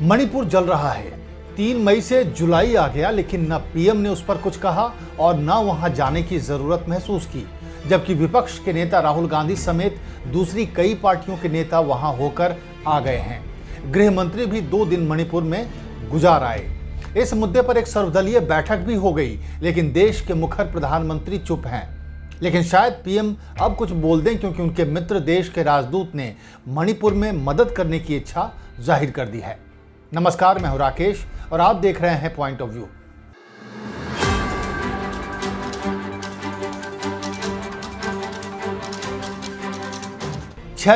मणिपुर जल रहा है। 3 मई से जुलाई आ गया, लेकिन न पीएम ने उस पर कुछ कहा और न वहां जाने की जरूरत महसूस की, जबकि विपक्ष के नेता राहुल गांधी समेत दूसरी कई पार्टियों के नेता वहां होकर आ गए हैं। गृह मंत्री भी 2 दिन मणिपुर में गुजार आए। इस मुद्दे पर एक सर्वदलीय बैठक भी हो गई, लेकिन देश के मुखर प्रधानमंत्री चुप हैं। लेकिन शायद पीएम अब कुछ बोल दें, क्योंकि उनके मित्र देश के राजदूत ने मणिपुर में मदद करने की इच्छा जाहिर कर दी है। नमस्कार, मैं हूं राकेश और आप देख रहे हैं पॉइंट ऑफ व्यू।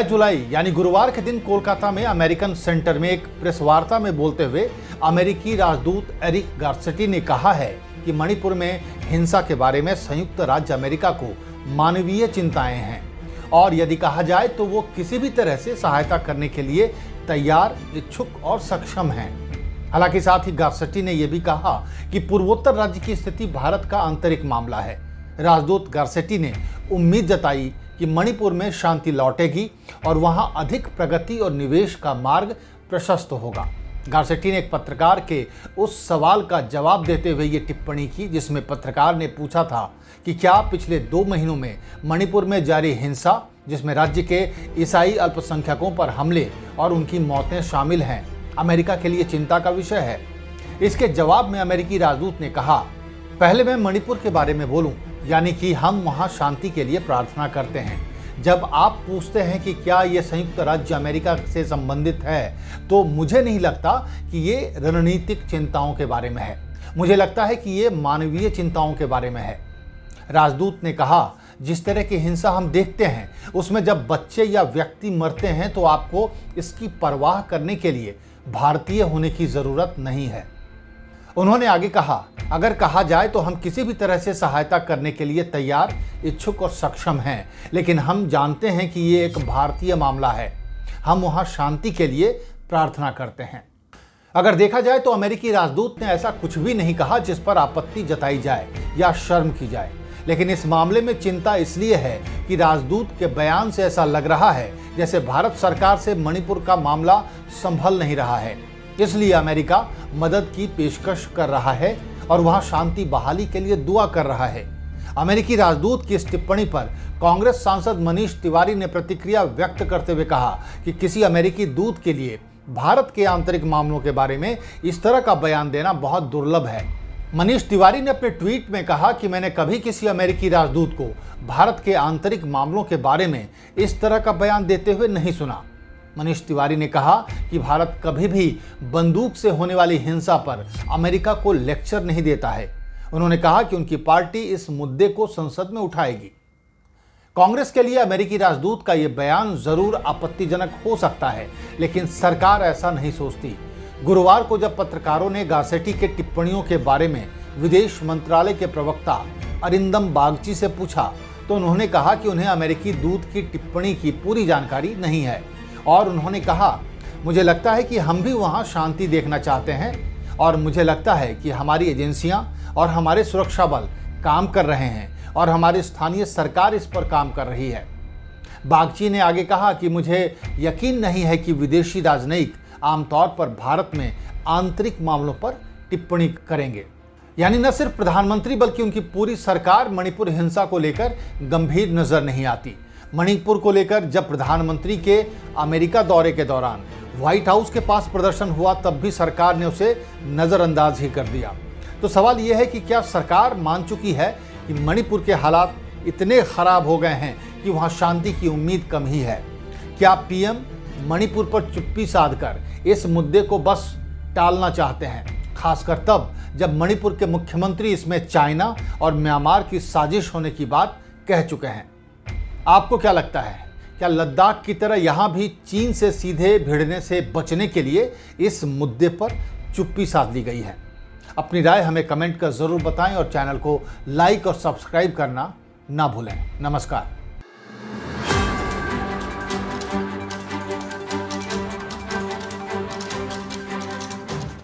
जुलाई यानी गुरुवार के दिन कोलकाता में अमेरिकन सेंटर में एक प्रेस वार्ता में बोलते हुए अमेरिकी राजदूत एरिक गार्सेटी ने कहा है कि मणिपुर में हिंसा के बारे में संयुक्त राज्य अमेरिका को मानवीय चिंताएं हैं और यदि कहा जाए तो वो किसी भी तरह से सहायता करने के लिए तैयार, इच्छुक और सक्षम हैं। हालांकि साथ ही गार्सेटी ने यह भी कहा कि पूर्वोत्तर राज्य की स्थिति भारत का आंतरिक मामला है। राजदूत गार्सेटी ने उम्मीद जताई कि मणिपुर में शांति लौटेगी और वहां अधिक प्रगति और निवेश का मार्ग प्रशस्त होगा। गार्सेटी ने एक पत्रकार के उस सवाल का जवाब देते हुए ये टिप्पणी की, जिसमें पत्रकार ने पूछा था कि क्या पिछले 2 महीनों में मणिपुर में जारी हिंसा, जिसमें राज्य के ईसाई अल्पसंख्यकों पर हमले और उनकी मौतें शामिल हैं, अमेरिका के लिए चिंता का विषय है। इसके जवाब में अमेरिकी राजदूत ने कहा, पहले मैं मणिपुर के बारे में बोलूं, यानी कि हम वहां शांति के लिए प्रार्थना करते हैं। जब आप पूछते हैं कि क्या ये संयुक्त राज्य अमेरिका से संबंधित है, तो मुझे नहीं लगता कि ये रणनीतिक चिंताओं के बारे में है। मुझे लगता है कि ये मानवीय चिंताओं के बारे में है। राजदूत ने कहा, जिस तरह की हिंसा हम देखते हैं उसमें जब बच्चे या व्यक्ति मरते हैं तो आपको इसकी परवाह करने के लिए भारतीय होने की जरूरत नहीं है। उन्होंने आगे कहा, अगर कहा जाए तो हम किसी भी तरह से सहायता करने के लिए तैयार, इच्छुक और सक्षम हैं, लेकिन हम जानते हैं कि ये एक भारतीय मामला है। हम वहां शांति के लिए प्रार्थना करते हैं। अगर देखा जाए तो अमेरिकी राजदूत ने ऐसा कुछ भी नहीं कहा जिस पर आपत्ति जताई जाए या शर्म की जाए, लेकिन इस मामले में चिंता इसलिए है कि राजदूत के बयान से ऐसा लग रहा है जैसे भारत सरकार से मणिपुर का मामला संभल नहीं रहा है, इसलिए अमेरिका मदद की पेशकश कर रहा है और वहां शांति बहाली के लिए दुआ कर रहा है। अमेरिकी राजदूत की इस टिप्पणी पर कांग्रेस सांसद मनीष तिवारी ने प्रतिक्रिया व्यक्त करते हुए कहा कि किसी अमेरिकी दूत के लिए भारत के आंतरिक मामलों के बारे में इस तरह का बयान देना बहुत दुर्लभ है। मनीष तिवारी ने अपने ट्वीट में कहा कि मैंने कभी किसी अमेरिकी राजदूत को भारत के आंतरिक मामलों के बारे में इस तरह का बयान देते हुए नहीं सुना। मनीष तिवारी ने कहा कि भारत कभी भी बंदूक से होने वाली हिंसा पर अमेरिका को लेक्चर नहीं देता है। उन्होंने कहा कि उनकी पार्टी इस मुद्दे को संसद में उठाएगी। कांग्रेस के लिए अमेरिकी राजदूत का यह बयान जरूर आपत्तिजनक हो सकता है, लेकिन सरकार ऐसा नहीं सोचती। गुरुवार को जब पत्रकारों ने गार्सेटी के टिप्पणियों के बारे में विदेश मंत्रालय के प्रवक्ता अरिंदम बागची से पूछा, तो उन्होंने कहा कि उन्हें अमेरिकी दूत की टिप्पणी की पूरी जानकारी नहीं है और उन्होंने कहा, मुझे लगता है कि हम भी वहां शांति देखना चाहते हैं और मुझे लगता है कि हमारी एजेंसियां और हमारे सुरक्षा बल काम कर रहे हैं और हमारी स्थानीय सरकार इस पर काम कर रही है। बागची ने आगे कहा कि मुझे यकीन नहीं है कि विदेशी राजनयिक आमतौर पर भारत में आंतरिक मामलों पर टिप्पणी करेंगे। यानी न सिर्फ प्रधानमंत्री बल्कि उनकी पूरी सरकार मणिपुर हिंसा को लेकर गंभीर नजर नहीं आती। मणिपुर को लेकर जब प्रधानमंत्री के अमेरिका दौरे के दौरान व्हाइट हाउस के पास प्रदर्शन हुआ, तब भी सरकार ने उसे नजरअंदाज ही कर दिया। तो सवाल यह है कि क्या सरकार मान चुकी है कि मणिपुर के हालात इतने खराब हो गए हैं कि वहां शांति की उम्मीद कम ही है? क्या पीएम मणिपुर पर चुप्पी साधकर इस मुद्दे को बस टालना चाहते हैं, खासकर तब जब मणिपुर के मुख्यमंत्री इसमें चाइना और म्यांमार की साजिश होने की बात कह चुके हैं? आपको क्या लगता है, क्या लद्दाख की तरह यहां भी चीन से सीधे भिड़ने से बचने के लिए इस मुद्दे पर चुप्पी साध ली गई है? अपनी राय हमें कमेंट कर जरूर बताएं और चैनल को लाइक और सब्सक्राइब करना ना भूलें। नमस्कार।